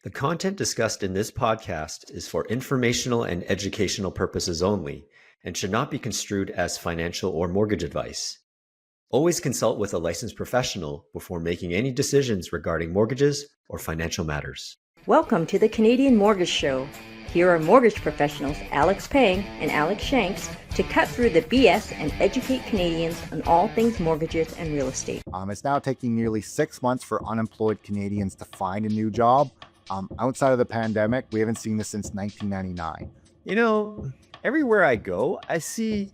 The content discussed in this podcast is for informational and educational purposes only and should not be construed as financial or mortgage advice. Always consult with a licensed professional before making any decisions regarding mortgages or financial matters. Welcome to the Canadian Mortgage Show. Here are mortgage professionals Alex Pang and Alex Shanks to cut through the BS and educate Canadians on all things mortgages and real estate. It's now taking nearly 6 months for unemployed Canadians to find a new job. Outside of the pandemic, we haven't seen this since 1999. You know, everywhere I go, I see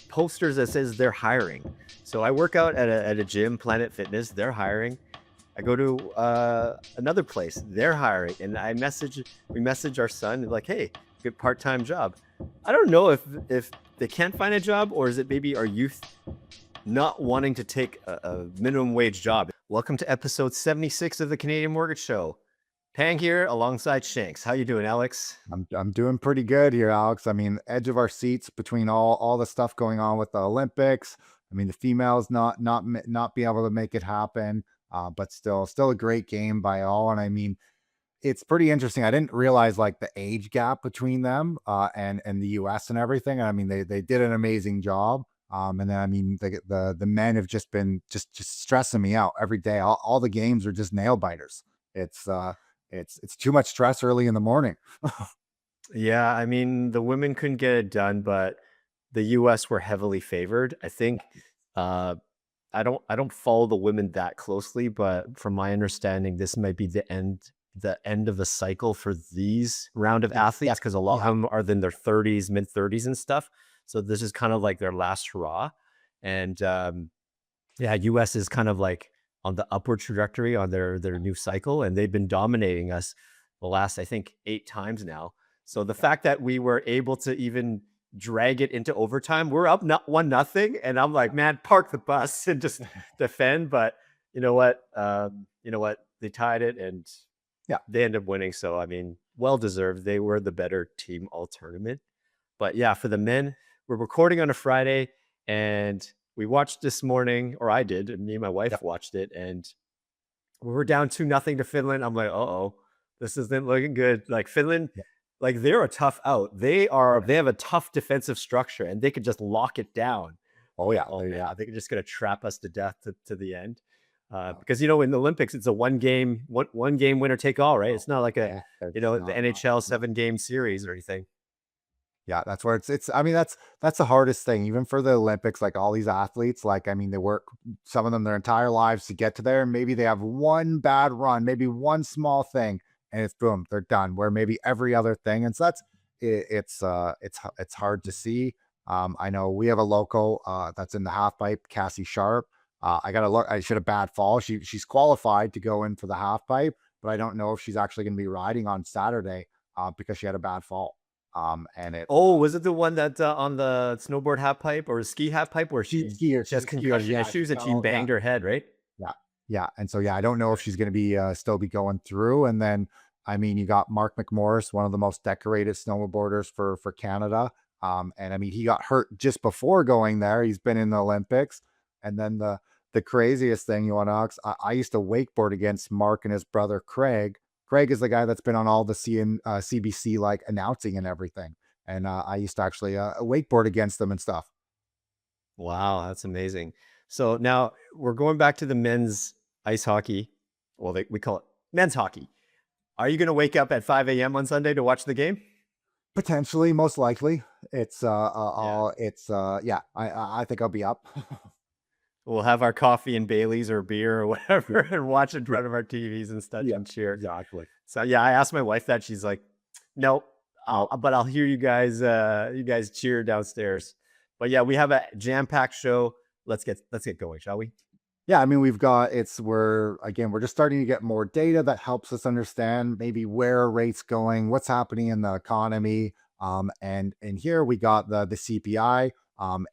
posters that says they're hiring. So I work out at a gym, Planet Fitness, they're hiring. I go to another place, they're hiring, and we message our son like, hey, good part-time job. I don't know if they can't find a job, or is it maybe our youth not wanting to take a minimum wage job. Welcome to episode 76 of the Canadian Mortgage Show. Pang here alongside Shanks. How you doing, Alex? I'm doing pretty good here, Alex. I mean, edge of our seats between all the stuff going on with the Olympics. I mean, the females not be able to make it happen. But still a great game by all. And I mean, it's pretty interesting. I didn't realize like the age gap between them and the US and everything. And I mean, they did an amazing job. And then I mean, the men have just been just stressing me out every day. All the games are just nail biters. It's too much stress early in the morning. Yeah, I mean, the women couldn't get it done, but the US were heavily favored. I think I don't follow the women that closely, but from my understanding, this might be the end of the cycle for these round of athletes, because a lot of them are in their 30s, mid 30s and stuff. So this is kind of like their last hurrah. And US is kind of like on the upward trajectory on their new cycle, and they've been dominating us the last, I think, 8 times now. So the fact that we were able to even drag it into overtime, we're up 1-0, and I'm like, man, park the bus and just defend. But you know what? They tied it, and they ended up winning. So I mean, well deserved. They were the better team all tournament. But yeah, for the men, we're recording on a Friday, and we watched this morning, or I did, and me and my wife watched it, and we were down 2-0 to Finland. I'm like, this isn't looking good. Like Finland, like they're a tough out. They have a tough defensive structure, and they could just lock it down. They're just gonna trap us to death to the end. Because in the Olympics, it's a one game winner take all, right? It's not like the NHL 7-game series or anything. Yeah, that's where it's I mean, that's the hardest thing, even for the Olympics. Like all these athletes, like I mean, they work, some of them, their entire lives to get to there. And maybe they have one bad run, maybe one small thing, and it's boom, they're done. Where maybe every other thing, and so it's hard to see. I know we have a local that's in the half pipe, Cassie Sharp. I gotta look. She had a bad fall. She's qualified to go in for the half pipe, but I don't know if she's actually going to be riding on Saturday because she had a bad fall. Was it the one that on the snowboard half pipe or ski half pipe where she has concussion issues and she banged her head, right? Yeah. And so, I don't know if she's going to be still be going through. And then, I mean, you got Mark McMorris, one of the most decorated snowboarders for Canada. And I mean, he got hurt just before going there. He's been in the Olympics. And then the craziest thing, I used to wakeboard against Mark and his brother, Craig. Craig is the guy that's been on all the CBC like announcing and everything. And I used to actually wakeboard against them and stuff. Wow, that's amazing. So now we're going back to the men's ice hockey. Well, we call it men's hockey. Are you going to wake up at 5 a.m. on Sunday to watch the game? Potentially, most likely. I think I'll be up. We'll have our coffee and Bailey's or beer or whatever and watch in front of our TVs and stuff and cheer. Exactly. So I asked my wife that. She's like, nope, but I'll hear you guys cheer downstairs. But yeah, we have a jam-packed show. Let's get going, shall we? Yeah, I mean, we're just starting to get more data that helps us understand maybe where rates going, what's happening in the economy. And here we got the CPI.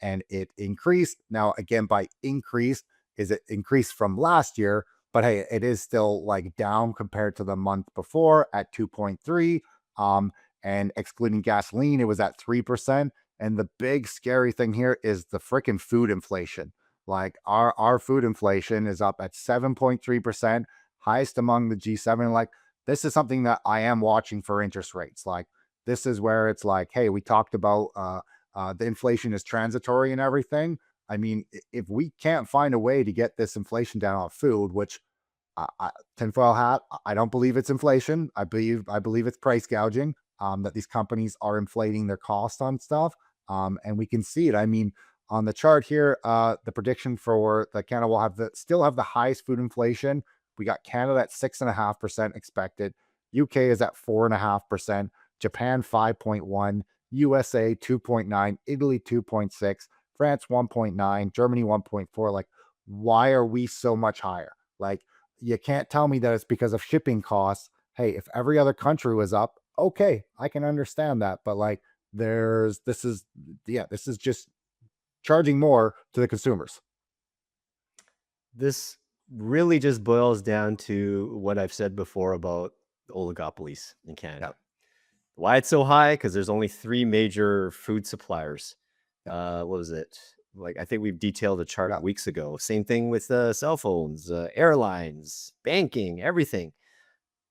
And it increased. Now, again, by increased, is it increased from last year? But hey, it is still like down compared to the month before at 2.3. And excluding gasoline, it was at 3%. And the big scary thing here is the freaking food inflation. Like our food inflation is up at 7.3%, highest among the G7. Like this is something that I am watching for interest rates. Like this is where it's like, hey, we talked about the inflation is transitory and everything. I mean, if we can't find a way to get this inflation down on food, which tinfoil hat, I don't believe it's inflation. I believe it's price gouging. That these companies are inflating their cost on stuff, and we can see it. I mean, on the chart here, the prediction for that Canada will still have the highest food inflation. We got Canada at 6.5% expected. UK is at 4.5%. Japan 5.1. USA 2.9. Italy 2.6. France 1.9. Germany 1.4. Like, why are we so much higher? Like, you can't tell me that it's because of shipping costs. Hey, if every other country was up, okay, I can understand that. But like, this is just charging more to the consumers. This really just boils down to what I've said before about oligopolies in Yeah, Canada. Why it's so high? Because there's only three major food suppliers. yeah, What was it? Like I think we've detailed a chart yeah. weeks ago. Same thing with cell phones, airlines, banking, everything.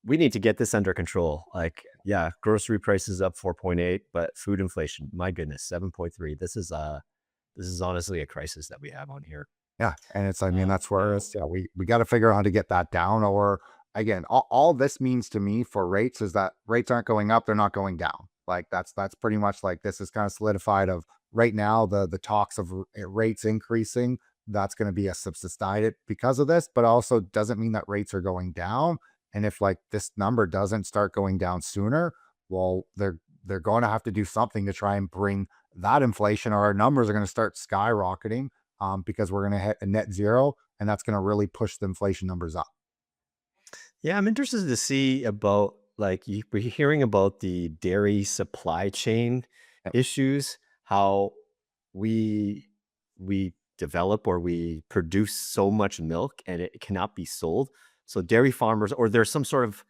We need to get this under control. Like, yeah, grocery prices up 4.8, but food inflation, my goodness, 7.3. This is honestly a crisis that we have on here. Yeah, and it's I mean, that's You where know, it's yeah, we gotta figure out how to get that down, or again, all this means to me for rates is that rates aren't going up, they're not going down. Like, that's pretty much like this is kinda solidified of right now, the talks of rates increasing, that's gonna be a subsided because of this, but also doesn't mean that rates are going down, and if, like, this number doesn't start going down sooner, well, they're gonna have to do something to try and bring that inflation, or our numbers are gonna start skyrocketing, because we're going to hit a net zero, and that's going to really push the inflation numbers up. yeah, I'm interested to see about we're hearing about the dairy supply chain Yep. issues, how we we develop or we produce so much milk and it cannot be sold. So dairy farmers, or there's some sort of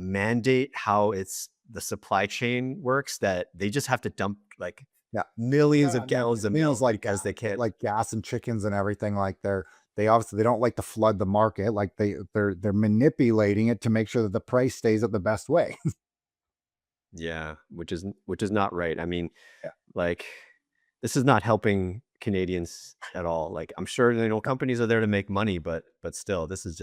mandate how it's the supply chain works that they just have to dump like Yeah. millions Yeah, of and then gallons of meals milk like because they can't. like gas and chickens and everything. Like they obviously they don't like to flood the market. Like they're manipulating it to make sure that the price stays at the best way. Yeah, which is not right. I mean, Yeah. like this is not helping Canadians at all. Like I'm sure companies are there to make money, but still, this is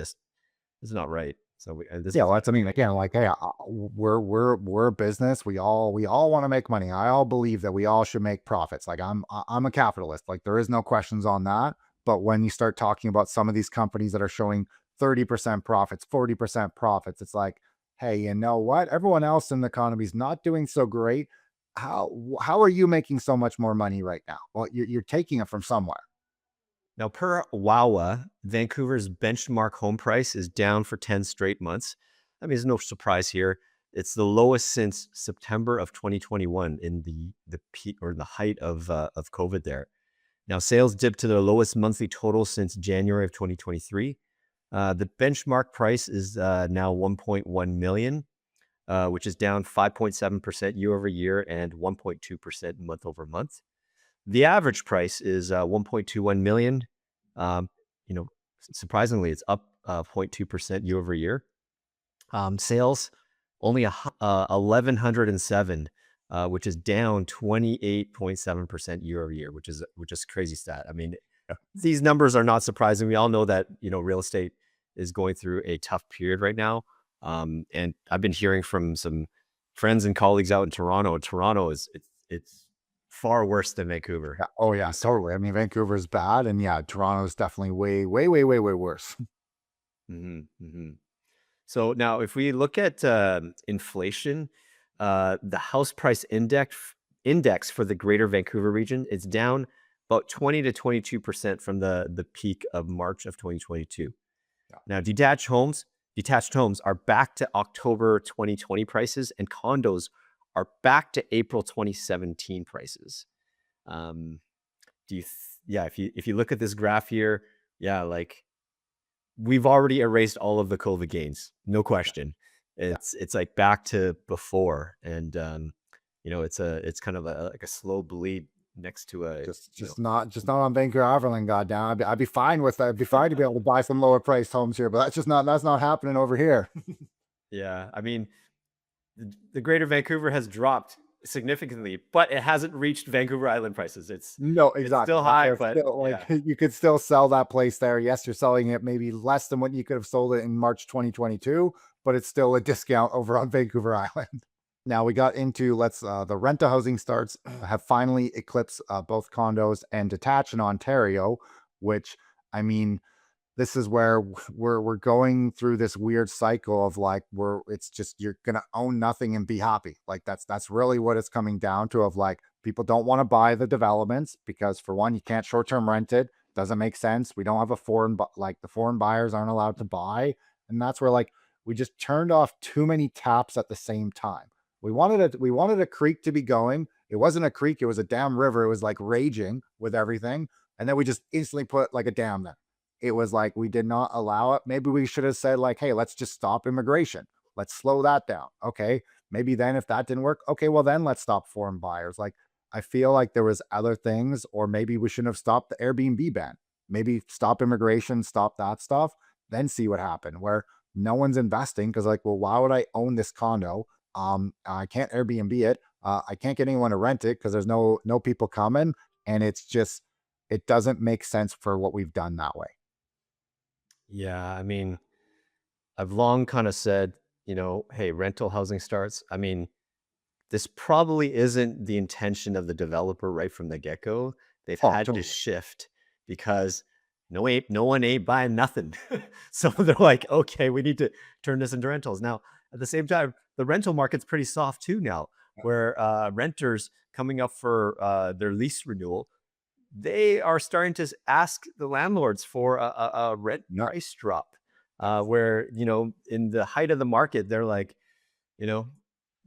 not right. So this Yeah, is well, that's I mean, again, like, hey, we're a business. We all want to make money. I all believe that we all should make profits. Like I'm a capitalist. Like there is no questions on that. But when you start talking about some of these companies that are showing 30% profits, 40% profits, it's like, hey, you know what? Everyone else in the economy is not doing so great. How are you making so much more money right now? Well, you're taking it from somewhere. now per Wawa, Vancouver's benchmark home price is down for 10 straight months. I mean, there's no surprise here. It's the lowest since September of 2021 in the peak or the height of COVID there. Now, sales dipped to their lowest monthly total since January of 2023. The benchmark price is now 1.1 million, which is down 5.7% year over year and 1.2% month over month. The average price is 1.21 million. Um, you know, surprisingly, it's up 0.2% year over year. Sales only 1,107, which is down 28.7% year over year, which is crazy stat. I mean, these numbers are not surprising. We all know that real estate is going through a tough period right now. And I've been hearing from some friends and colleagues out in Toronto. Toronto is it's far worse than Vancouver. Yeah. Oh yeah, totally. I mean, Vancouver's bad, and yeah, Toronto's definitely way, way, way, way, way worse. Hmm hmm So now, if we look at inflation, the house price index for the Greater Vancouver region is down about 20 to 22% from the peak of March of 2022. Yeah. Now, detached homes are back to October 2020 prices, and condos are back to April 2017 prices. Um, yeah, if you look at this graph here, yeah, like we've already erased all of the COVID gains, no question. Yeah. It's like back to before, and it's kind of like a slow bleed next to a Just not on Vancouver Island, goddamn. I'd be fine with that. I'd be fine to be able to buy some lower priced homes here, but that's not happening over here. Yeah, I mean, the Greater Vancouver has dropped significantly, but it hasn't reached Vancouver Island prices. No, It's exactly. still That's high, where it's but still like yeah. you could still sell that place there. Yes, you're selling it maybe less than what you could have sold it in March 2022, but it's still a discount over on Vancouver Island. Now we got into let's the rent a housing starts have finally eclipsed both condos and detached in Ontario, which I mean this is where we're going through this weird cycle of like we're it's just you're gonna own nothing and be happy. Like that's really what it's coming down to. Of like people don't want to buy the developments because for one you can't short term rent it. Doesn't make sense. We don't have a like the foreign buyers aren't allowed to buy, and that's where like we just turned off too many taps at the same time. We wanted a creek to be going. It wasn't a creek. It was a damn river. It was like raging with everything, and then we just instantly put like a dam there. It was like we did not allow it. Maybe we should have said like, "Hey, let's just stop immigration. Let's slow that down." Okay, maybe then if that didn't work, okay, well then let's stop foreign buyers. Like I feel like there was other things, or maybe we shouldn't have stopped the Airbnb ban. Maybe stop immigration, stop that stuff, then see what happened. Where no one's investing because like, well, why would I own this condo? I can't Airbnb it. I can't get anyone to rent it because there's no people coming, and it's just it doesn't make sense for what we've done that way. Yeah, I mean, I've long kind of said, hey, rental housing starts. I mean, this probably isn't the intention of the developer right from the get-go. They've Oh, had to totally. shift because no one ain't buying nothing. So they're like, okay, we need to turn this into rentals. Now, at the same time, the rental market's pretty soft too now, where renters coming up for their lease renewal, they are starting to ask the landlords for a rent No, price drop. yes. Where, in the height of the market, they're like, you know,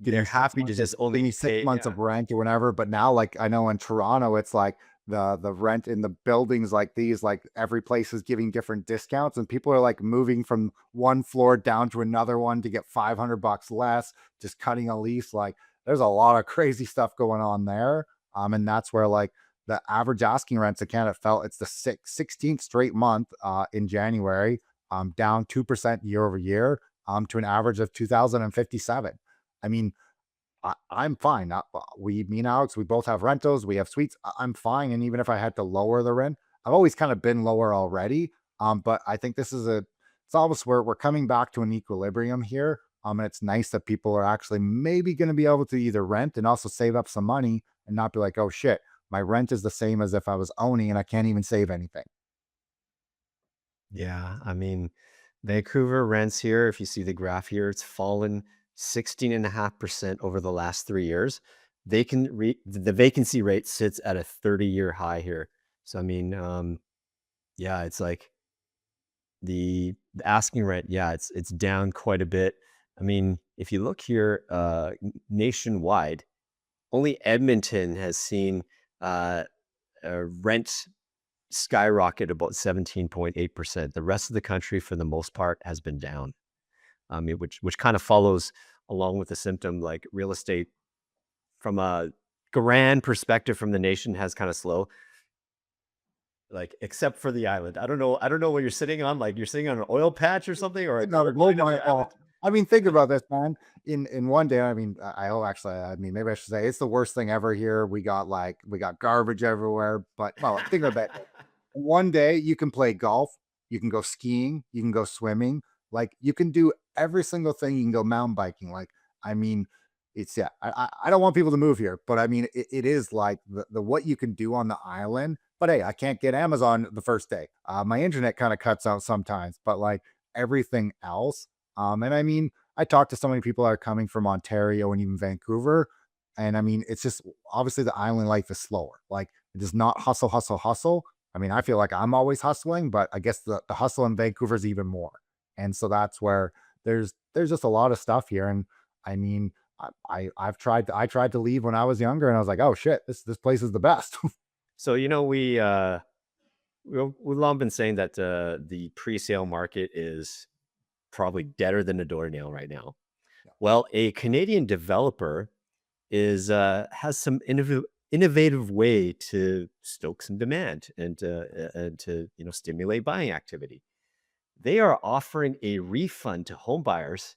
Give they're me happy to just give only me 6 pay. months Yeah. of rent or whatever, but now, like, I know in Toronto, it's like the rent in the buildings like these, like, every place is giving different discounts, and people are, like, moving from one floor down to another one to get 500 bucks less, just cutting a lease, like, there's a lot of crazy stuff going on there, and that's where, like, the average asking rents in Canada fell it's the 16th straight month, in January, down 2% year over year, to an average of 2,057. I mean, I'm fine. Me and Alex, we both have rentals. We have suites. I'm fine. And even if I had to lower the rent, I've always kind of been lower already. But I think it's almost where we're coming back to an equilibrium here. And it's nice that people are actually maybe going to be able to either rent and also save up some money and not be like, oh shit, my rent is the same as if I was owning and I can't even save anything. Yeah, I mean, Vancouver rents here, if you see the graph here, it's fallen 16.5% over the last 3 years. The vacancy rate sits at a 30-year high here. So I mean, yeah, it's like the asking rent, yeah, it's down quite a bit. I mean, if you look here, nationwide, only Edmonton has seen uh, rent skyrocket about 17.8%. The rest of the country, for the most part, has been down. Which kind of follows along with the symptom, like real estate from a grand perspective from the nation has kind of slow, like except for the island. I don't know what you're sitting on. Like you're sitting on an oil patch or something, or a Another gold gold mine on mine. the Oh, island. I mean, think about this, man. In one day, I mean, oh, actually, I mean, maybe I should say it's the worst thing ever here. We got garbage everywhere. But well, think about it. One day you can play golf, you can go skiing, you can go swimming, like you can do every single thing. You can go mountain biking. Like, I mean, it's yeah. I don't want people to move here, but I mean, it is like the what you can do on the island. But hey, I can't get Amazon the first day. My internet kind of cuts out sometimes, but like everything else. And I mean, I talked to so many people that are coming from Ontario and even Vancouver. And I mean, it's just obviously the island life is slower. Like it is not hustle, hustle, hustle. I mean, I feel like I'm always hustling, but I guess the hustle in Vancouver is even more. And so that's where there's just a lot of stuff here. And I mean, I tried to leave when I was younger and I was like, oh shit, this place is the best. So we've long been saying that the pre-sale market is probably deader than a doornail right now. Well, a Canadian developer is has some innovative way to stoke some demand and to stimulate buying activity. They are offering a refund to home buyers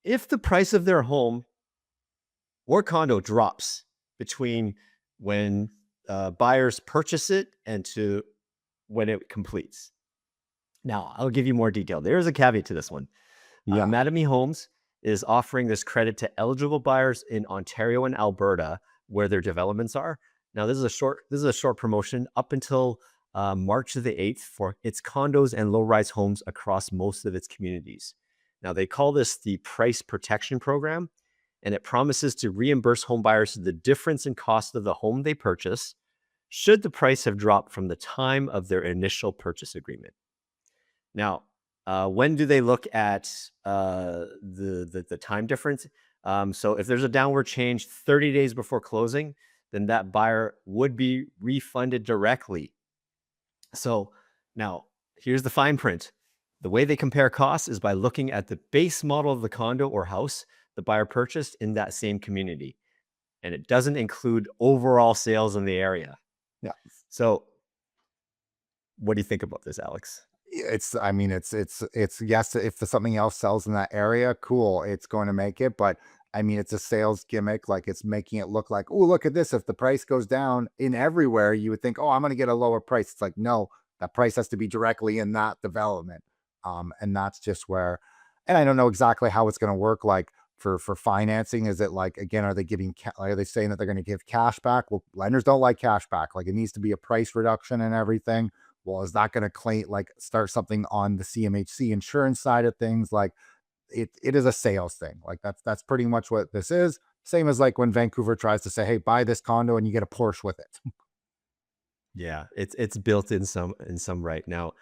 if the price of their home or condo drops between when buyers purchase it and to when it completes. Now, I'll give you more detail. There is a caveat to this one. Yeah. Mattamy Homes is offering this credit to eligible buyers in Ontario and Alberta, where their developments are. Now, this is a short promotion up until March the 8th for its condos and low-rise homes across most of its communities. Now, they call this the Price Protection Program, and it promises to reimburse home buyers the difference in cost of the home they purchase should the price have dropped from the time of their initial purchase agreement. Now, when do they look at the time difference? So if there's a downward change 30 days before closing, then that buyer would be refunded directly. So now here's the fine print. The way they compare costs is by looking at the base model of the condo or house the buyer purchased in that same community. And it doesn't include overall sales in the area. Yeah. So what do you think about this, Alex? It's, I mean, it's yes, if something else sells in that area, cool, it's going to make it. But I mean, it's a sales gimmick. Like, it's making it look like, oh, look at this. If the price goes down in everywhere, you would think, oh, I'm going to get a lower price. It's like, no, that price has to be directly in that development. And that's just where, and I don't know exactly how it's going to work. Like, for financing, is it like, again, are they giving, are they saying that they're going to give cash back? Well, lenders don't like cash back. Like, it needs to be a price reduction and everything. Well, is that going to claim, like, start something on the CMHC insurance side of things? Like, it is a sales thing. Like, that's pretty much what this is. Same as like when Vancouver tries to say, hey, buy this condo and you get a Porsche with it. Yeah, it's built in some right now.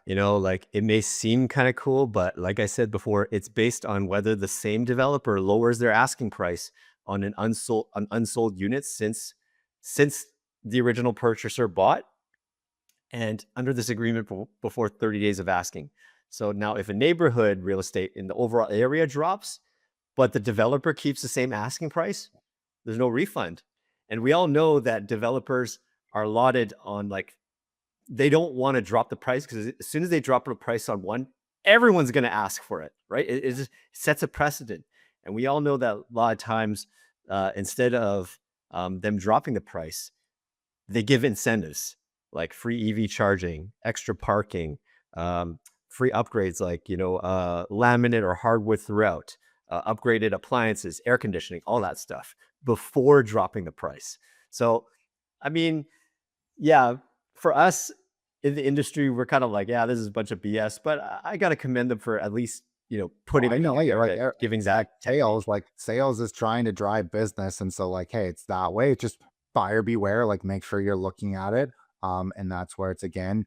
Yeah. Like, it may seem kind of cool, but like I said before, it's based on whether the same developer lowers their asking price on an unsold unit since the original purchaser bought and under this agreement before 30 days of asking. So now if a neighborhood real estate in the overall area drops, but the developer keeps the same asking price, there's no refund. And we all know that developers are lauded on, like, they don't want to drop the price because as soon as they drop the price on one, everyone's going to ask for it, right? It just sets a precedent. And we all know that a lot of times, instead of them dropping the price, they give incentives like free EV charging, extra parking, free upgrades like, laminate or hardwood throughout, upgraded appliances, air conditioning, all that stuff before dropping the price. So, I mean, yeah, for us in the industry, we're kind of like, yeah, this is a bunch of BS, but I got to commend them for at least, Oh, putting I know, yeah, right. giving Like, that technique. sales is trying to drive business. And so, like, hey, it's that way. It's just buyer beware, like, make sure you're looking at it. And that's where it's, again,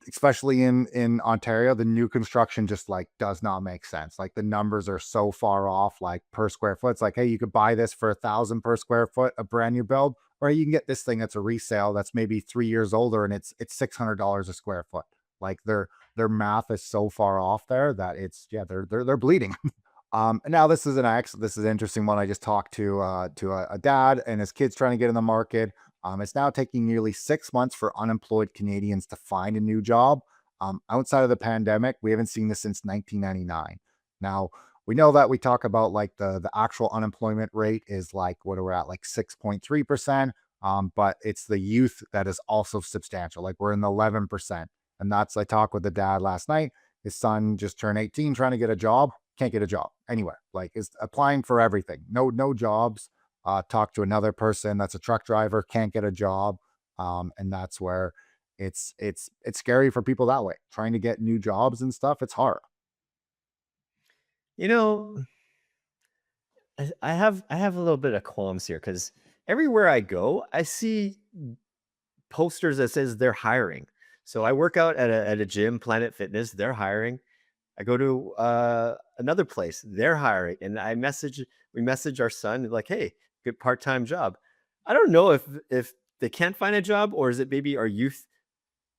especially in Ontario, the new construction just, like, does not make sense. Like, the numbers are so far off, like, per square foot. It's like, hey, you could buy this for 1,000 per square foot, a brand new build, or you can get this thing that's a resale that's maybe 3 years older and it's $600 a square foot. Like, their math is so far off there that it's, yeah, they're bleeding. And now this is an interesting one. I just talked to a dad and his kids trying to get in the market. It's now taking nearly 6 months for unemployed Canadians to find a new job. Outside of the pandemic, we haven't seen this since 1999. Now, we know that we talk about, like, the actual unemployment rate is, like, what we're at, like 6.3%. But it's the youth that is also substantial. Like, we're in the 11%. And that's, I talked with the dad last night. His son just turned 18, trying to get a job, can't get a job anywhere. Like, is applying for everything. No jobs. Talk to another person that's a truck driver, can't get a job. And that's where it's scary for people that way. Trying to get new jobs and stuff, it's hard. You know, I have a little bit of qualms here because everywhere I go, I see posters that says they're hiring. So I work out at a gym, Planet Fitness, they're hiring. I go to another place, they're hiring, and we message our son like, "Hey, good part-time job." I don't know if they can't find a job, or is it maybe our youth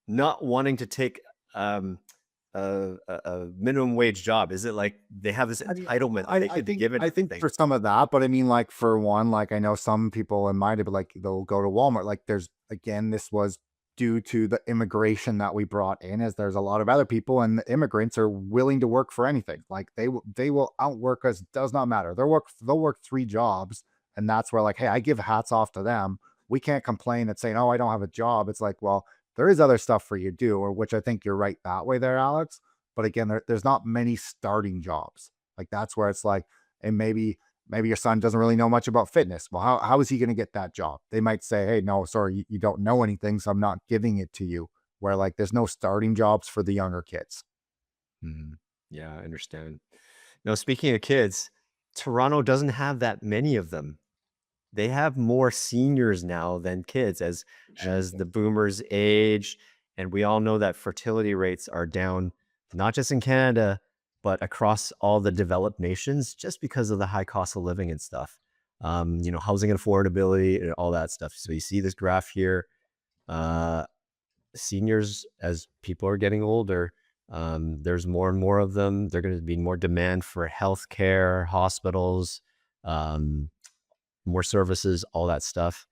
not wanting to take a minimum wage job? Is it like they have this I mean, entitlement that they I could think give I think anything? for some of that, but I mean, like, for one, like, I know some people in mind, but like, they'll go to Walmart. Like, there's, again, this was due to the immigration that we brought in, as there's a lot of other people and the immigrants are willing to work for anything. Like they will outwork us, does not matter. They'll work 3 jobs, and that's where, like, hey, I give hats off to them. We can't complain at saying, oh, I don't have a job. It's like, well, there is other stuff for you to do, or which I think you're right that way there, Alex. But again, there's not many starting jobs. Like that's where it's like, and maybe your son doesn't really know much about fitness. Well, how is he going to get that job? They might say, hey, no, sorry, you don't know anything, so I'm not giving it to you. Where like there's no starting jobs for the younger kids. Mhm. Yeah, I understand. Now, speaking of kids, Toronto doesn't have that many of them. They have more seniors now than kids as the boomers age, and we all know that fertility rates are down, not just in Canada, but across all the developed nations, just because of the high cost of living and stuff. Housing affordability and all that stuff. So you see this graph here. Uh, Seniors, as people are getting older, there's more and more of them. There's going to be more demand for healthcare, hospitals, um, more services, all that stuff.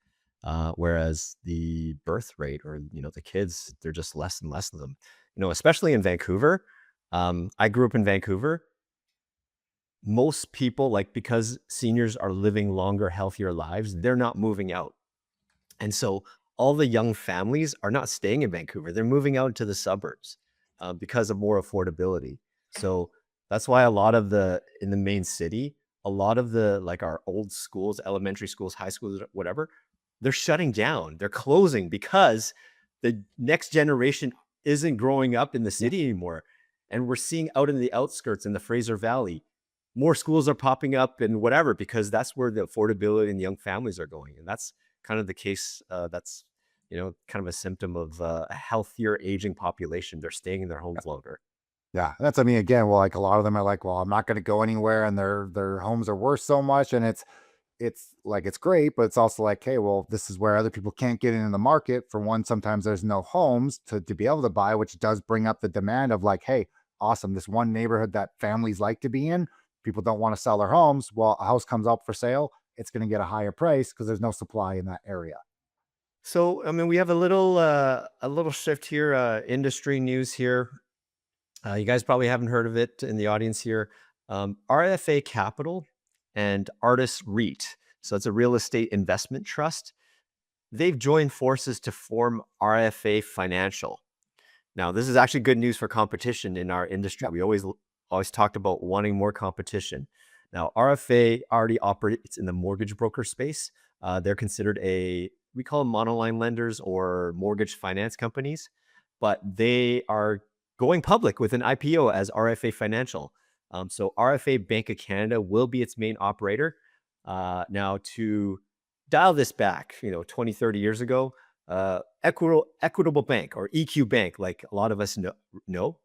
Whereas the birth rate, or the kids, they're just less and less of them. Especially in Vancouver. I grew up in Vancouver. Most people, like, because seniors are living longer, healthier lives, they're not moving out. And so all the young families are not staying in Vancouver. They're moving out into the suburbs because of more affordability. So that's why a lot of in the main city, a lot of like our old schools, elementary schools, high schools, whatever, they're shutting down. They're closing because the next generation isn't growing up in the Yeah. city anymore. And we're seeing out in the outskirts in the Fraser Valley, more schools are popping up and whatever, because that's where the affordability and young families are going. And that's kind of the case. That's kind of a symptom of a healthier aging population. They're staying in their homes longer. Yeah, that's, I mean, again, well, like a lot of them are like, well, I'm not going to go anywhere, and their homes are worth so much, and it's like it's great, but it's also like, hey, well, this is where other people can't get into the market. For one, sometimes there's no homes to be able to buy, which does bring up the demand of like, hey, awesome, this one neighborhood that families like to be in, people don't want to sell their homes. Well, a house comes up for sale, it's going to get a higher price because there's no supply in that area. So, I mean, we have a little shift here, industry news here. You guys probably haven't heard of it in the audience here. RFA Capital and Artis REIT. So it's a real estate investment trust. They've joined forces to form RFA Financial. Now, this is actually good news for competition in our industry. Yep. We always talked about wanting more competition. Now, RFA already operates in the mortgage broker space. They're considered we call them monoline lenders or mortgage finance companies, but they are going public with an IPO as RFA Financial. So RFA Bank of Canada will be its main operator. Now, to dial this back, 20, 30 years ago, Equitable Bank, or EQ Bank, like a lot of us know,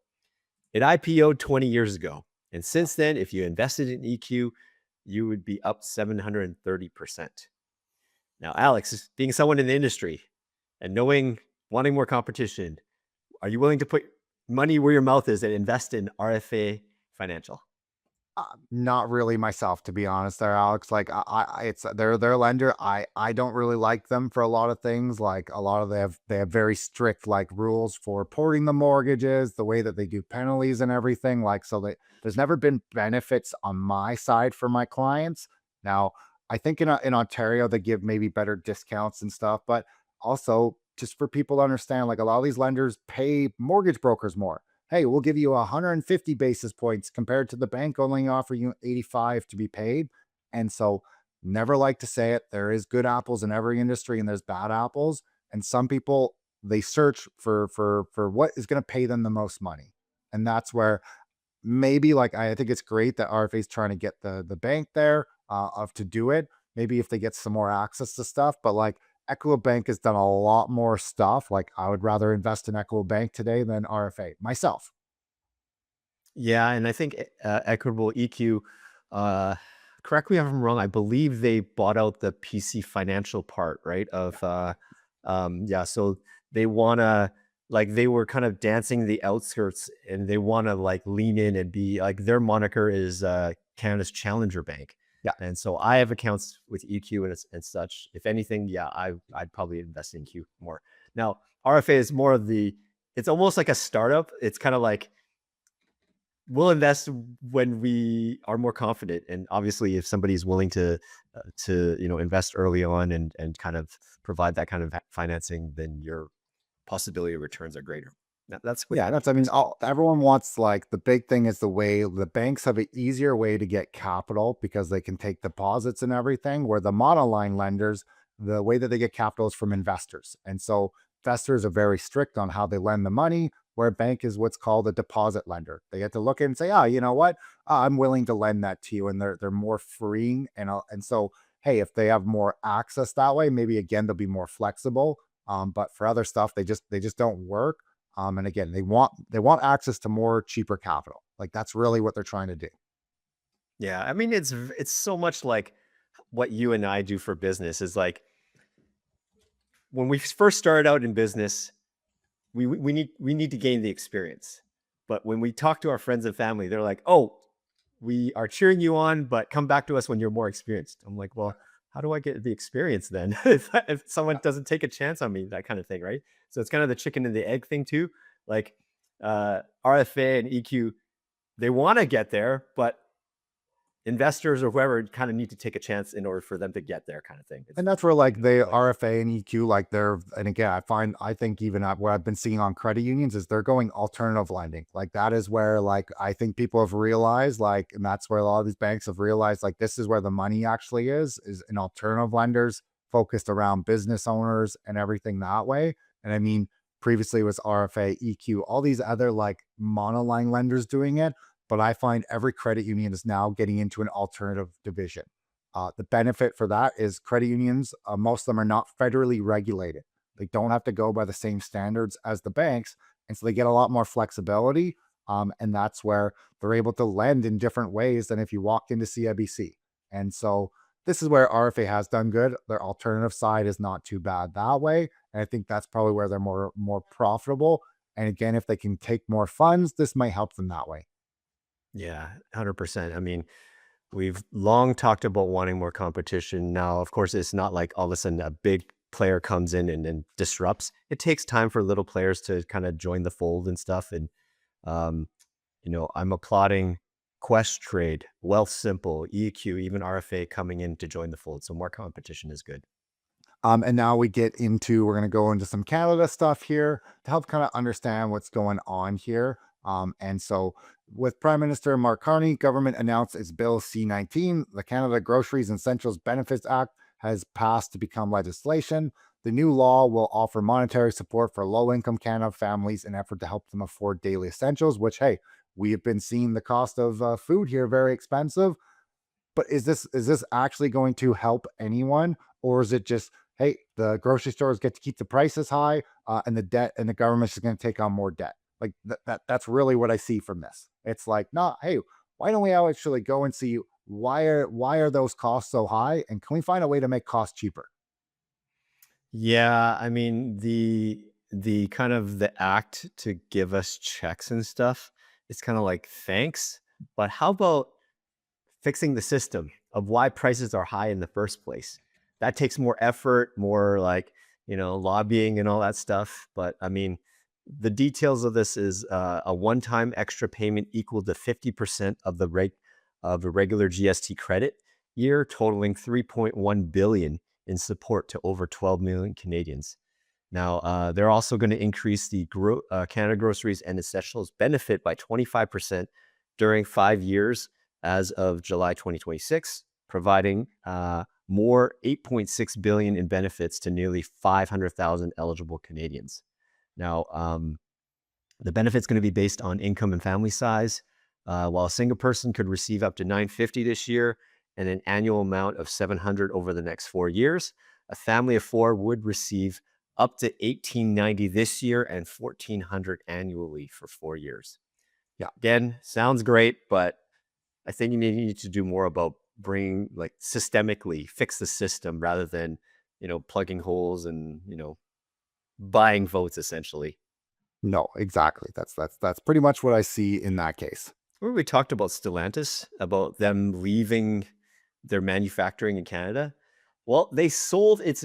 it IPO'd 20 years ago. And since then, if you invested in EQ, you would be up 730%. Now, Alex, being someone in the industry and wanting more competition, are you willing to put money where your mouth is and invest in RFA Financial? Not really myself, to be honest, there, Alex. Like it's they're their lender. I don't really like them for a lot of things. Like a lot of they have very strict like rules for porting the mortgages, the way that they do penalties and everything. Like so, there's never been benefits on my side for my clients. Now, I think in Ontario they give maybe better discounts and stuff, but also just for people to understand, like a lot of these lenders pay mortgage brokers more. Hey, we'll give you 150 basis points compared to the bank only offering you 85 to be paid. And so, never like to say it, there is good apples in every industry and there's bad apples. And some people, they search for what is going to pay them the most money. And that's where maybe, like, I think it's great that RFA is trying to get the bank there of to do it. Maybe if they get some more access to stuff, but like Equitable Bank has done a lot more stuff. Like I would rather invest in Equitable Bank today than RFA myself. Yeah, and I think Equitable EQ, uh, correct me if I'm wrong, I believe they bought out the PC Financial part, right? Yeah, so they wanna, like, they were kind of dancing the outskirts, and they wanna like lean in and be like, their moniker is Canada's Challenger Bank. Yeah. And so I have accounts with EQ and such. If anything, yeah, I'd probably invest in EQ more. Now, RFA is more of it's almost like a startup. It's kind of like we'll invest when we are more confident. And obviously, if somebody's willing to invest early on and kind of provide that kind of financing, then your possibility of returns are greater. That's with Yeah, any that's I mean, investment. everyone wants like the big thing is the way the banks have an easier way to get capital because they can take deposits and everything, where the monoline lenders, the way that they get capital is from investors. And so investors are very strict on how they lend the money, where a bank is what's called a deposit lender. They get to look at it and say, oh, you know what? I'm willing to lend that to you. And they're more freeing. And so, hey, if they have more access that way, maybe again they'll be more flexible. But for other stuff, they just don't work. And again, they want access to more cheaper capital. Like that's really what they're trying to do. Yeah, I mean, it's so much like what you and I do for business is like when we first started out in business, we need to gain the experience. But when we talk to our friends and family, they're like, "Oh, we are cheering you on, but come back to us when you're more experienced." I'm like, "Well, how do I get the experience then if someone doesn't take a chance on me?" That kind of thing, right? So it's kind of the chicken and the egg thing too. Like RFA and EQ, they want to get there, but investors or whoever kind of need to take a chance in order for them to get there, kind of thing. And that's where like the Like, RFA and EQ, like they're, and again, I think even what I've been seeing on credit unions is they're going alternative lending. Like that is where like I think people have realized like, and that's where a lot of these banks have realized like this is where the money actually is in alternative lenders focused around business owners and everything that way. And I mean, previously it was RFA, EQ, all these other like monoline lenders doing it. But I find every credit union is now getting into an alternative division. The benefit for that is credit unions, most of them are not federally regulated. They don't have to go by the same standards as the banks. And so they get a lot more flexibility. And that's where they're able to lend in different ways than if you walked into CIBC. And so this is where RFA has done good. Their alternative side is not too bad that way. And I think that's probably where they're more profitable. And again, if they can take more funds, this might help them that way. yeah, 100%. I mean, we've long talked about wanting more competition. Now, of course, it's not like all of a sudden a big player comes in and then disrupts. It takes time for little players to kind of join the fold and stuff. And um, I'm applauding Quest Trade, Wealth Simple, EQ, even RFA coming in to join the fold. So more competition is good. And now we're going to go into some Canada stuff here to help kind of understand what's going on here. And so with Prime Minister Mark Carney, government announced its Bill C-19. The Canada Groceries and Essentials Benefits Act has passed to become legislation. The new law will offer monetary support for low-income Canada families in an effort to help them afford daily essentials, which, hey, we have been seeing the cost of food here very expensive. But is this actually going to help anyone, or is it just, hey, the grocery stores get to keep the prices high, and the debt and the government's just going to take on more debt? Like that's really what I see from this. It's like, no, hey, why don't we actually go and see why are those costs so high, and can we find a way to make costs cheaper? Yeah, I mean the kind of the act to give us checks and stuff, it's kind of like thanks, but how about fixing the system of why prices are high in the first place? That takes more effort, more like, lobbying and all that stuff. But I mean, the details of this is a one-time extra payment equal to 50% of the regular GST credit year, totaling 3.1 billion in support to over 12 million Canadians. Now, they're also going to increase the Canada Groceries and Essentials benefit by 25% during 5 years as of July 2026, providing more 8.6 billion in benefits to nearly 500,000 eligible Canadians. Now, the benefit's going to be based on income and family size. While a single person could receive up to 950 this year and an annual amount of 700 over the next 4 years, a family of four would receive up to 1890 this year and 1400 annually for 4 years. Yeah. Again, sounds great, but I think you need to do more about bringing like systemically fix the system rather than, plugging holes and, buying votes essentially. No, exactly. That's pretty much what I see in that case. Remember we talked about Stellantis, about them leaving their manufacturing in Canada? Well, they sold its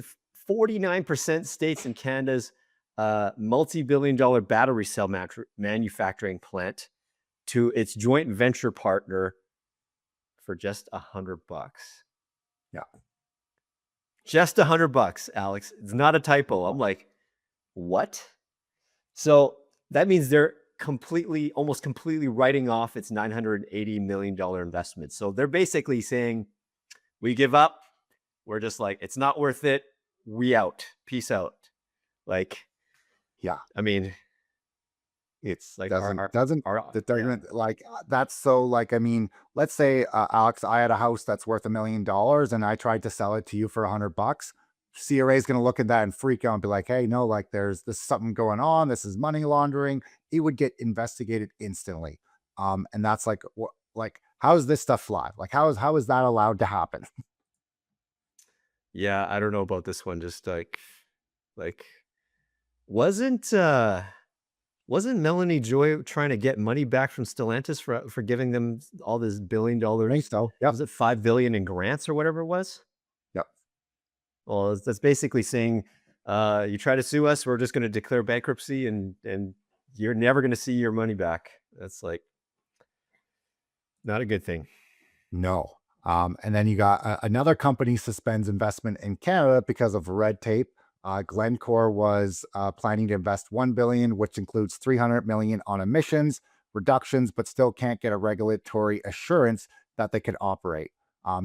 49% stakes in Canada's a multi-billion-dollar battery cell manufacturing plant to its joint venture partner for just $100. Yeah. Just $100, Alex. It's not a typo. I'm like, what? So that means they're almost completely writing off its $980 million investment. So they're basically saying, we give up. We're just like, it's not worth it. We out. Peace out. Like, Yeah. I mean, It's like doesn't our that doesn't like that's so like I mean, let's say Alex, I had a house that's worth $1 million and I tried to sell it to you for $100. CRA is going to look at that and freak out and be like, hey, no, like there's this something going on. This is money laundering. It would get investigated instantly. And that's like what like how does this stuff fly? Like how is that allowed to happen? yeah, I don't know about this one. Just like wasn't uh wasn't Melanie Joy trying to get money back from Stellantis for giving them all this I think $1 billion? so. Yep. Was it 5 billion in grants or whatever it was? Yep. Well, that's basically saying, you try to sue us, we're just going to declare bankruptcy, and you're never going to see your money back. That's like not a good thing. No. And then you got another company suspends investment in Canada because of red tape. Glencore was planning to invest 1 billion, which includes 300 million on emissions reductions, but still can't get a regulatory assurance that they could operate.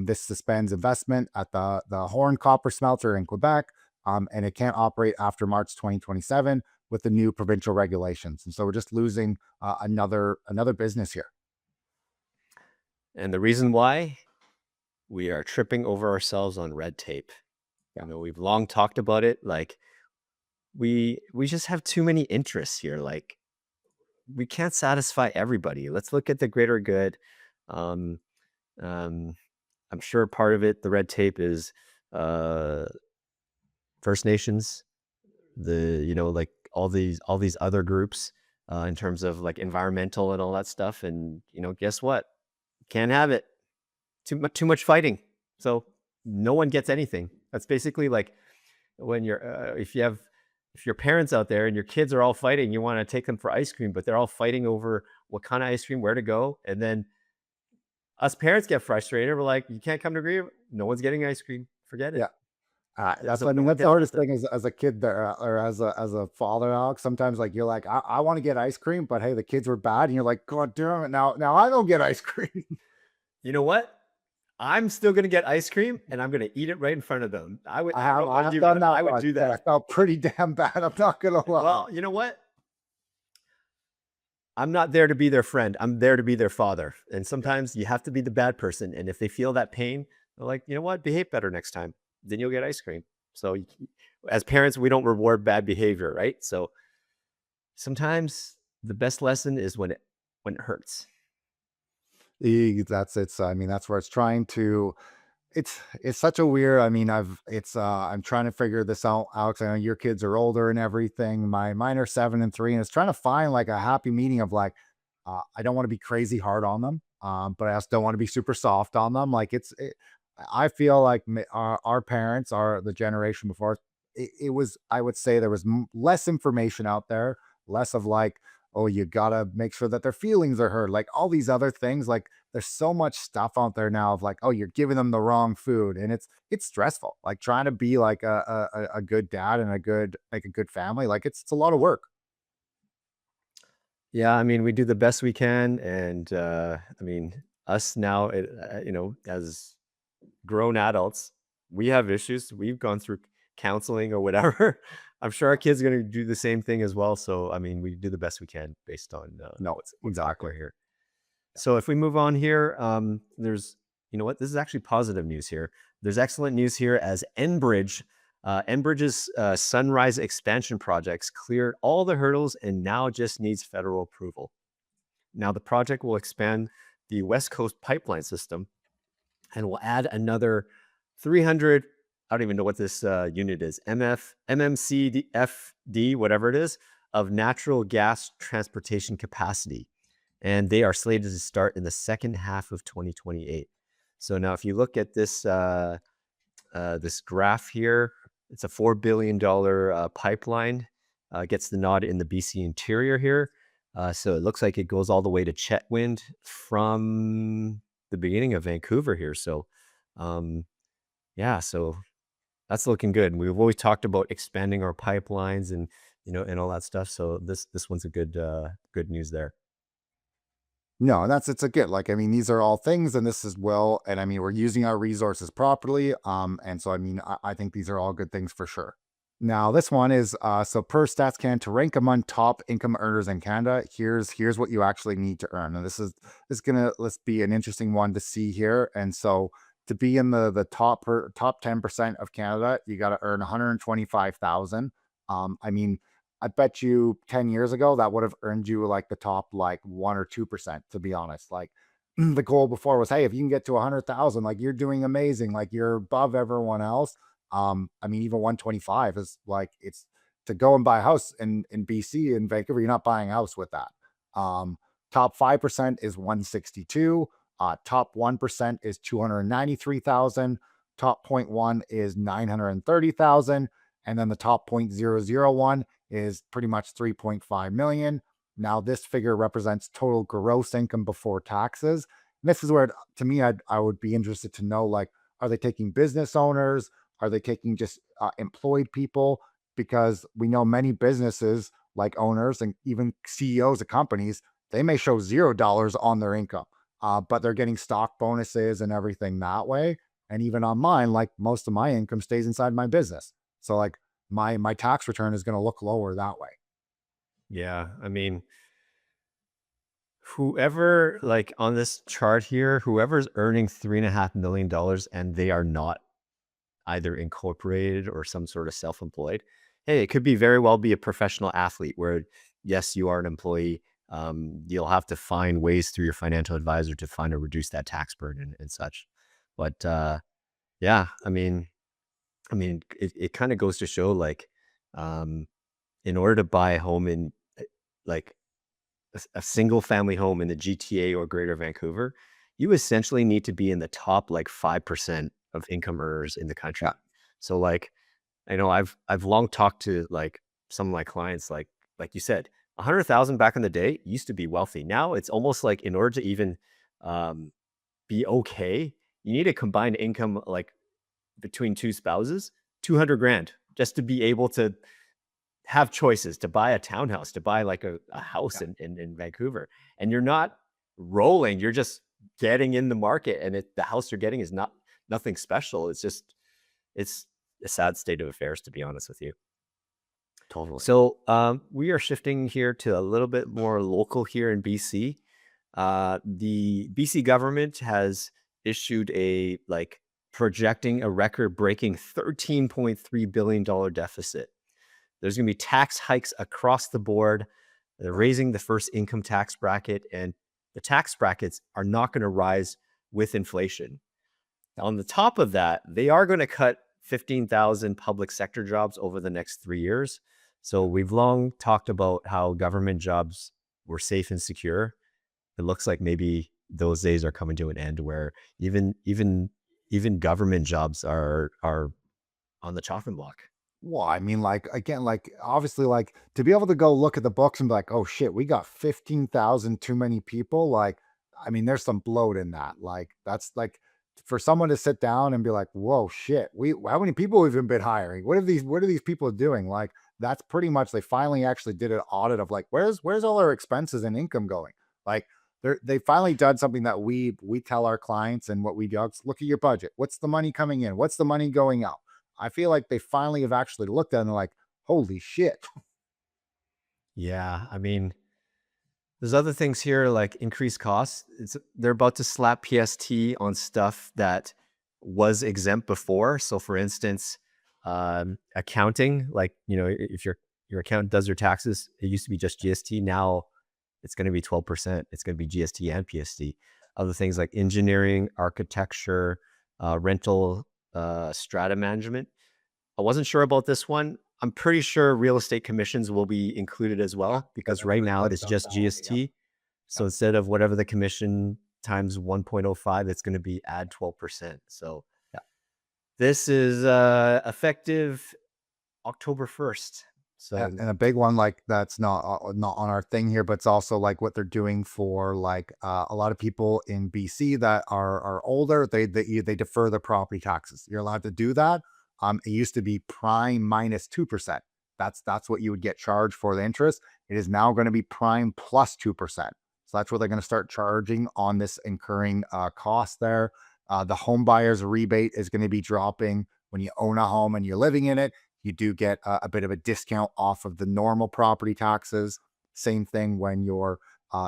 This suspends investment at the Horn copper smelter in Quebec, and it can't operate after March 2027 with the new provincial regulations. And so we're just losing another business here. And the reason why, we are tripping over ourselves on red tape. Yeah. You know, we've long talked about it. Like we just have too many interests here. Like we can't satisfy everybody. Let's look at the greater good. Um, um, I'm sure part of it, the red tape, is uh, First Nations, like all these other groups, in terms of like environmental and all that stuff. And guess what? Can't have it. Too much fighting. So no one gets anything. That's basically like when if your parents out there and your kids are all fighting, you want to take them for ice cream, but they're all fighting over what kind of ice cream, where to go, and then us parents get frustrated. We're like, you can't come to agreement. No one's getting ice cream. Forget it. Yeah. That's So I no mean one that's the gets hardest nothing. thing as a kid there or as a father, Alex. Sometimes like you're like, I want to get ice cream, but hey, the kids were bad, and you're like, God damn it, now I don't get ice cream. You know what? I'm still gonna get ice cream, and I'm gonna eat it right in front of them. I don't know I about have you, done but that I would once, do and I that. felt pretty damn bad. I'm not gonna lie. Well, you know what? I'm not there to be their friend. I'm there to be their father. And Yeah, sometimes you have to be the bad person. And if they feel that pain, they're like, you know what? Behave better next time. Then you'll get ice cream. So as parents, we don't reward bad behavior, right? So sometimes the best lesson is when it hurts. that's it's. I mean, that's where it's trying to. It's such a weird. I mean, I'm trying to figure this out, Alex. I know your kids are older and everything. Mine are 7 and 3, and it's trying to find like a happy medium of like, I don't want to be crazy hard on them, but I also don't want to be super soft on them. Like I feel like our parents are the generation before us. It was, I would say, there was less information out there, less of like, oh, you gotta make sure that their feelings are heard, like all these other things. Like there's so much stuff out there now of like, oh, you're giving them the wrong food, and it's stressful. Like trying to be like a good dad and a good family. Like it's a lot of work. Yeah, I mean, we do the best we can. And I mean, us now, as grown adults, we have issues. We've gone through counseling or whatever. I'm sure our kids are going to do the same thing as well. So, I mean, we do the best we can based on No, what's exactly. happening here. So, if we move on here, there's, you know what, this is actually positive news here. There's excellent news here as Enbridge's Sunrise expansion projects cleared all the hurdles and now just needs federal approval. Now, the project will expand the West Coast pipeline system and will add another 300. I don't even know what this unit is. MMCFD, whatever it is, of natural gas transportation capacity. And they are slated to start in the second half of 2028. So now if you look at this graph here, it's a $4 billion pipeline. gets the nod in the BC interior here. So it looks like it goes all the way to Chetwynd from the beginning of Vancouver here. So, um, yeah, so that's looking good. And we've always talked about expanding our pipelines and and all that stuff. So this one's a good news there. No, and it's a good, like, I mean, these are all things, and this is well, and I mean, we're using our resources properly. And so I mean, I think these are all good things for sure. Now, this one is so per Stats Can, to rank among top income earners in Canada, here's what you actually need to earn. And this is gonna, let's be an interesting one to see here. And so to be in the top 10% of Canada, you got to earn 125,000. I mean, I bet you 10 years ago that would have earned you like the top like 1 or 2%, to be honest. Like the goal before was, hey, if you can get to 100,000, like you're doing amazing, like you're above everyone else. I mean, even 125 is like, it's to go and buy a house in BC, in Vancouver, you're not buying a house with that. Um, Top 5% is 162. Top 1% is 293,000. Top point 0.1 is 930,000. And then the top 0.001 is pretty much 3.5 million. Now, this figure represents total gross income before taxes. And this is where, to me, I would be interested to know, like, are they taking business owners? Are they taking just employed people? Because we know many businesses, like owners and even CEOs of companies, they may show $0 on their income, but they're getting stock bonuses and everything that way. And even on mine, like most of my income stays inside my business. So like my tax return is going to look lower that way. Yeah, I mean, whoever like on this chart here, whoever's earning $3.5 million and they are not either incorporated or some sort of self-employed. Hey, it could be very well be a professional athlete where, yes, you are an employee. You'll have to find ways through your financial advisor to find or reduce that tax burden and such. But yeah, I mean, it kind of goes to show like, um, in order to buy a home in like a single family home in the GTA or Greater Vancouver, you essentially need to be in the top like 5% of income earners in the country. Yeah. So like I know I've long talked to like some of my clients, like you said, 100,000 back in the day used to be wealthy. Now it's almost like in order to even um, be okay, you need a combined income like between two spouses, 200 grand just to be able to have choices to buy a townhouse, to buy like a house Yeah. in Vancouver. And you're not rolling, you're just getting in the market. And the house you're getting is not nothing special. It's a sad state of affairs, to be honest with you. Totally. So we are shifting here to a little bit more local here in BC. The BC government has issued a like projecting a record breaking $13.3 billion deficit. There's going to be tax hikes across the board. They're raising the first income tax bracket, and the tax brackets are not going to rise with inflation. On the top of that, they are going to cut 15,000 public sector jobs over the next 3 years. So we've long talked about how government jobs were safe and secure. It looks like maybe those days are coming to an end where even government jobs are on the chopping block. Well, I mean, like again, like obviously, like to be able to go look at the books and be like, oh shit, we got 15,000 too many people. Like, I mean, there's some bloat in that. Like, that's like for someone to sit down and be like, whoa, shit, we how many people have we been hiring? What are these people doing? Like, that's pretty much, they finally actually did an audit of like, where's all our expenses and income going? Like, they finally done something that we tell our clients and what we do. Look at your budget. What's the money coming in? What's the money going out? I feel like they finally have actually looked at it and they're like, holy shit. Yeah, I mean, there's other things here like increased costs. They're about to slap PST on stuff that was exempt before. So, for instance, accounting, like if your accountant does your taxes, it used to be just GST. Now it's going to be 12%. It's going to be GST and PST. Other things like engineering, architecture, rental, strata management. I wasn't sure about this one. I'm pretty sure real estate commissions will be included as Yeah, well because because that's right what it now does it's just GST. So Yep. instead of whatever the commission times 1.05, it's going to be add 12%. So Yeah. this is effective October 1st. So And a big one like that's not on our thing here, but it's also like what they're doing for like a lot of people in BC that are older. They defer their property taxes. You're allowed to do that. It used to be prime minus 2%. That's what you would get charged for the interest. It is now going to be prime plus 2%. So that's what they're going to start charging on this incurring cost there. The home buyer's rebate is going to be dropping when you own a home and you're living in it. You do get a bit of a discount off of the normal property taxes. Same thing when you're,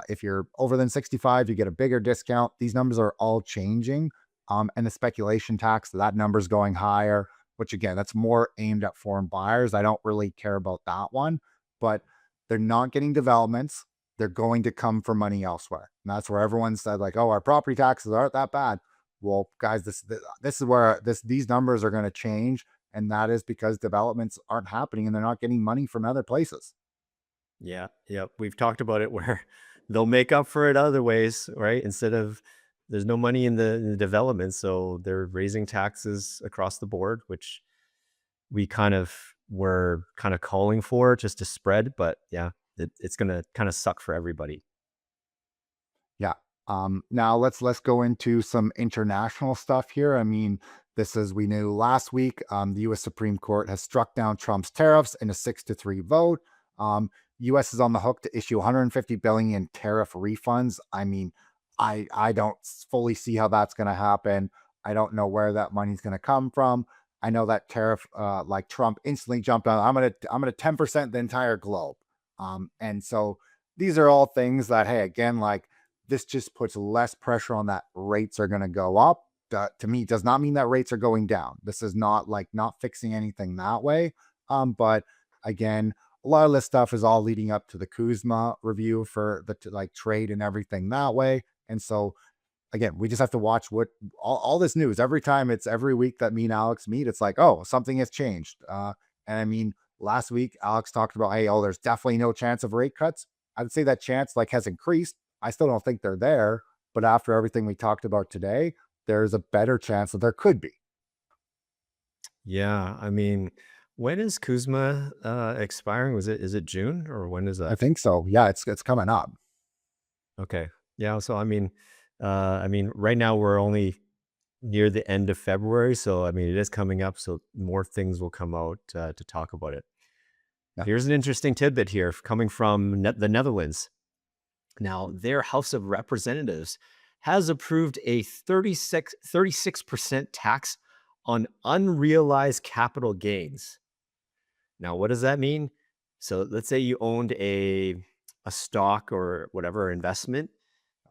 if you're over than 65, you get a bigger discount. These numbers are all changing. And the speculation tax, that number's going higher, which again, that's more aimed at foreign buyers. I don't really care about that one, but they're not getting developments. They're going to come for money elsewhere. And that's where everyone said like, oh, our property taxes aren't that bad. Well, guys, this is where these numbers are going to change, and that is because developments aren't happening and they're not getting money from other places. yeah, yep. We've talked about it where they'll make up for it other ways, right? Instead of there's no money in the development, so they're raising taxes across the board, which we kind of were kind of calling for just to spread. But yeah, it's gonna kind of suck for everybody. Yeah. Now let's go into some international stuff here. I mean, this is we knew last week. The U.S. Supreme Court has struck down Trump's tariffs in a 6-3 vote. U.S. is on the hook to issue 150 billion in tariff refunds. I mean, I don't fully see how that's going to happen. I don't know where that money's going to come from. I know that tariff, like Trump instantly jumped on. I'm gonna 10% the entire globe. And so these are all things that, hey, again, like this just puts less pressure on that rates are going to go up. To me, does not mean that rates are going down. This is not like not fixing anything that way. But again, a lot of this stuff is all leading up to the Kuzma review for the like trade and everything that way. And so again, we just have to watch what all this news every time. It's every week that me and Alex meet. It's like, oh, something has changed. And I mean, last week Alex talked about, hey, oh, there's definitely no chance of rate cuts. I'd say that chance like has increased. I still don't think they're there, but after everything we talked about today, there's a better chance that there could be. Yeah, I mean, when is Kuzma expiring? Is it June or when is I that? think so. Yeah, it's coming up. Okay. Yeah, so I mean, right now we're only near the end of February, so I mean, it is coming up, so more things will come out to talk about it. Yeah. Here's an interesting tidbit here coming from the Netherlands. Now, their House of Representatives has approved a 36% tax on unrealized capital gains. Now, what does that mean? So let's say you owned a stock or whatever investment,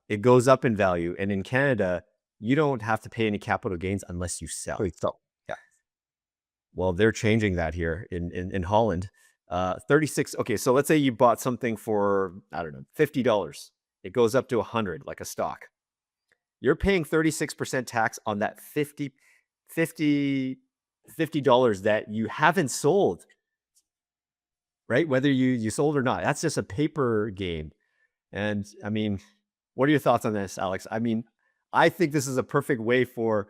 it goes up in value. And in Canada, you don't have to pay any capital gains unless you sell. Wait, so yeah. Well, they're changing that here in Holland. 36. Okay, so let's say you bought something for, I don't know, $50. It goes up to 100, like a stock. You're paying 36% tax on that 50 dollars that you haven't sold, right? Whether you sold or not. That's just a paper gain. And I mean, what are your thoughts on this, Alex? I mean, I think this is a perfect way for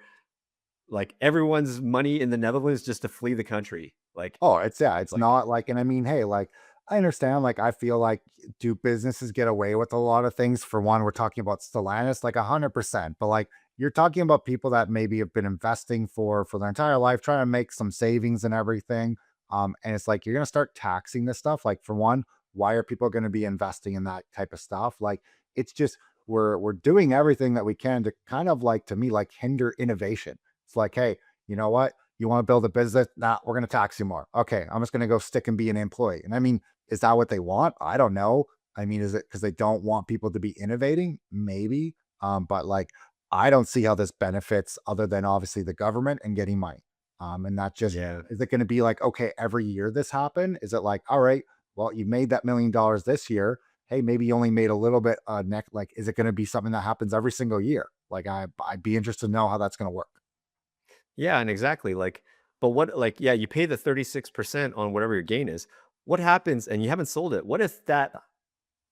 like everyone's money in the Netherlands just to flee the country. Like, Oh, it's yeah, it's like, not like, and I mean, hey, like I understand, like I feel like do businesses get away with a lot of things? For one, we're talking about Stellantis, like 100%, but like you're talking about people that maybe have been investing for their entire life, trying to make some savings and everything. And it's like you're gonna start taxing this stuff. Like for one, why are people gonna be investing in that type of stuff? Like it's just we're doing everything that we can to kind of like to me like hinder innovation. It's like, hey, you know what? You want to build a business? Nah, we're going to tax you more. Okay, I'm just going to go stick and be an employee. And I mean, is that what they want? I don't know. I mean, is it because they don't want people to be innovating? Maybe. But like, I don't see how this benefits other than obviously the government and getting money. And not just, yeah, is it going to be like, okay, every year this happen? Is it like, all right, well, you made that $1 million this year. Hey, maybe you only made a little bit next. Like, is it going to be something that happens every single year? Like, I'd be interested to know how that's going to work. yeah, and exactly. Like, but what, like, yeah, you pay the 36% on whatever your gain is. What happens, and you haven't sold it? What if that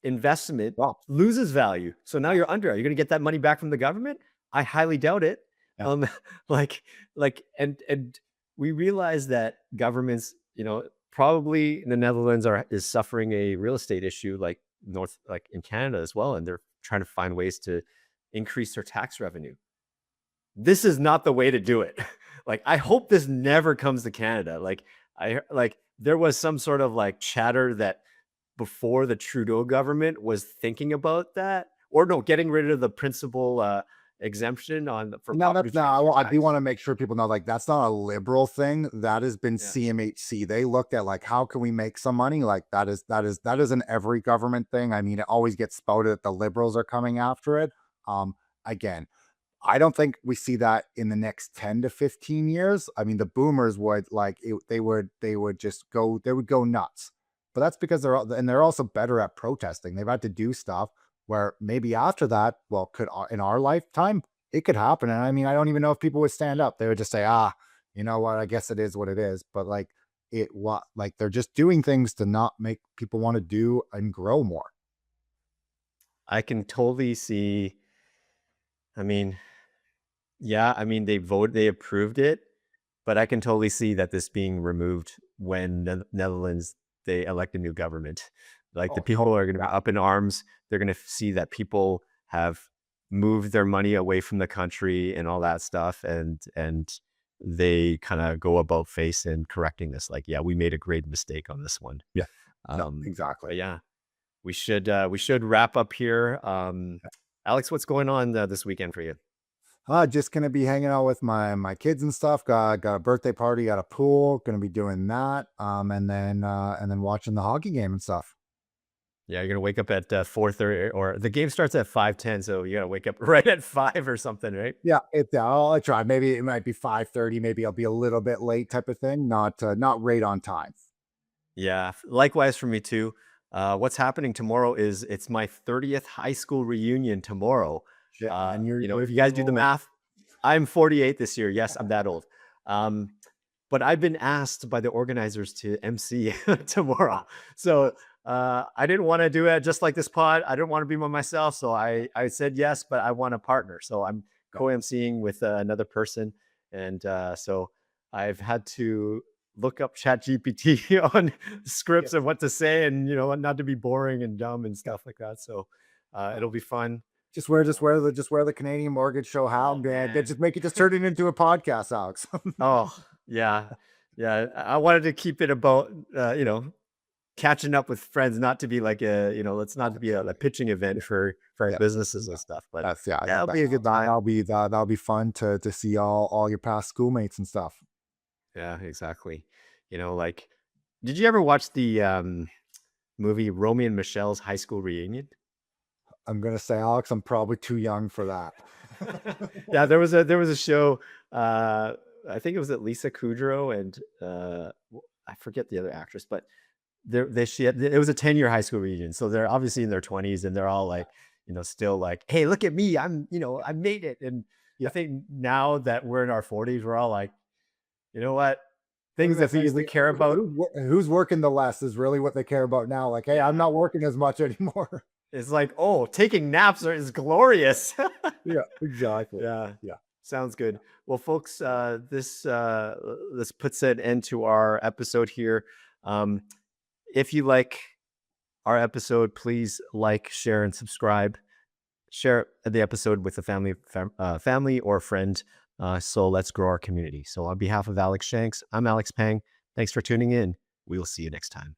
investment Well, loses value? So now you're under. Are you going to get that money back from the government? I highly doubt it. yeah. Um, like, and we realize that governments, probably the Netherlands is suffering a real estate issue like like in Canada as well, and they're trying to find ways to increase their tax revenue. This is not the way to do it. Like, I hope this never comes to Canada. Like there was some sort of like chatter that before the Trudeau government was thinking about that, or no, getting rid of the principal exemption for No, property that's not. transfer I do tax. want to make sure people know, like, that's not a liberal thing. That has been Yeah. CMHC. They looked at like, how can we make some money? Like, that is an every government thing. I mean, it always gets spouted that the liberals are coming after it. Again, I don't think we see that in the next 10 to 15 years. I mean, the boomers would like it, they would just go, they would go nuts. But that's because they're also better at protesting. They've had to do stuff where maybe after that, well, could in our lifetime, it could happen. And I mean, I don't even know if people would stand up. They would just say, you know what, I guess it is what it is. But like like they're just doing things to not make people want to do and grow more. I can totally see. I mean, yeah, I mean, they approved it, but I can totally see that this being removed when the Netherlands, they elect a new government. Like, the Oh, people are going to be yeah. up in arms. They're going to see that people have moved their money away from the country and all that stuff, and they kind of go about face and correcting this. Like, yeah, we made a great mistake on this one. Yeah. No, Um, exactly. but yeah, we should wrap up here. Alex, what's going on this weekend for you? Just gonna be hanging out with my kids and stuff. Got a birthday party at a pool. Gonna be doing that. And then watching the hockey game and stuff. Yeah, you're gonna wake up at 4:30, or the game starts at 5:10, so you gotta wake up right at 5 or something, right? Yeah, I'll try. Maybe it might be 5:30. Maybe I'll be a little bit late, type of thing. Not right on time. Yeah, likewise for me too. What's happening tomorrow is it's my 30th high school reunion tomorrow. Shit, man. If you guys do the math, I'm 48 this year. Yes, I'm that old. Um, but I've been asked by the organizers to MC tomorrow. So I didn't want to do it just like this pod. I didn't want to be by myself. So I said yes, but I want a partner. So I'm co-MCing with another person. And so I've had to look up chat GPT on scripts of what to say, and not to be boring and dumb and stuff like that. So it'll be fun. Just wear the Canadian Mortgage Show hat, Oh man. man. Just turn it into a podcast, Alex. Oh yeah. Yeah. I wanted to keep it about catching up with friends, not to be like let's not be a pitching event for Yeah. businesses and stuff. But That's yeah. yeah, it'll be a good That'll time. be that'll be fun to see all your past schoolmates and stuff. Yeah, exactly. Like, did you ever watch the movie Romeo and Michelle's high school reunion? I'm gonna say, Alex, I'm probably too young for that. Yeah, there was a show. I think it was at Lisa Kudrow and I forget the other actress, but it was a 10-year high school reunion. So they're obviously in their 20s, and they're all like, still like, hey, look at me, I made it. And I think now that we're in our 40s, we're all like, you know what? Things that we usually care about. Who's working the less is really what they care about now. Like, hey, I'm not working as much anymore. It's like, oh, taking naps is glorious. Yeah, exactly. Yeah. Yeah. Sounds good. Well, folks, this puts an end to our episode here. If you like our episode, please like, share, and subscribe. Share the episode with a family or friend. So let's grow our community. So on behalf of Alex Shanks, I'm Alex Pang. Thanks for tuning in. We will see you next time.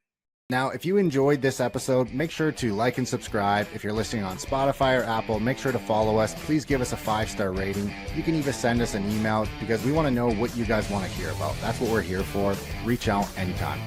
Now, if you enjoyed this episode, make sure to like and subscribe. If you're listening on Spotify or Apple, make sure to follow us. Please give us a 5-star rating. You can even send us an email because we want to know what you guys want to hear about. That's what we're here for. Reach out anytime.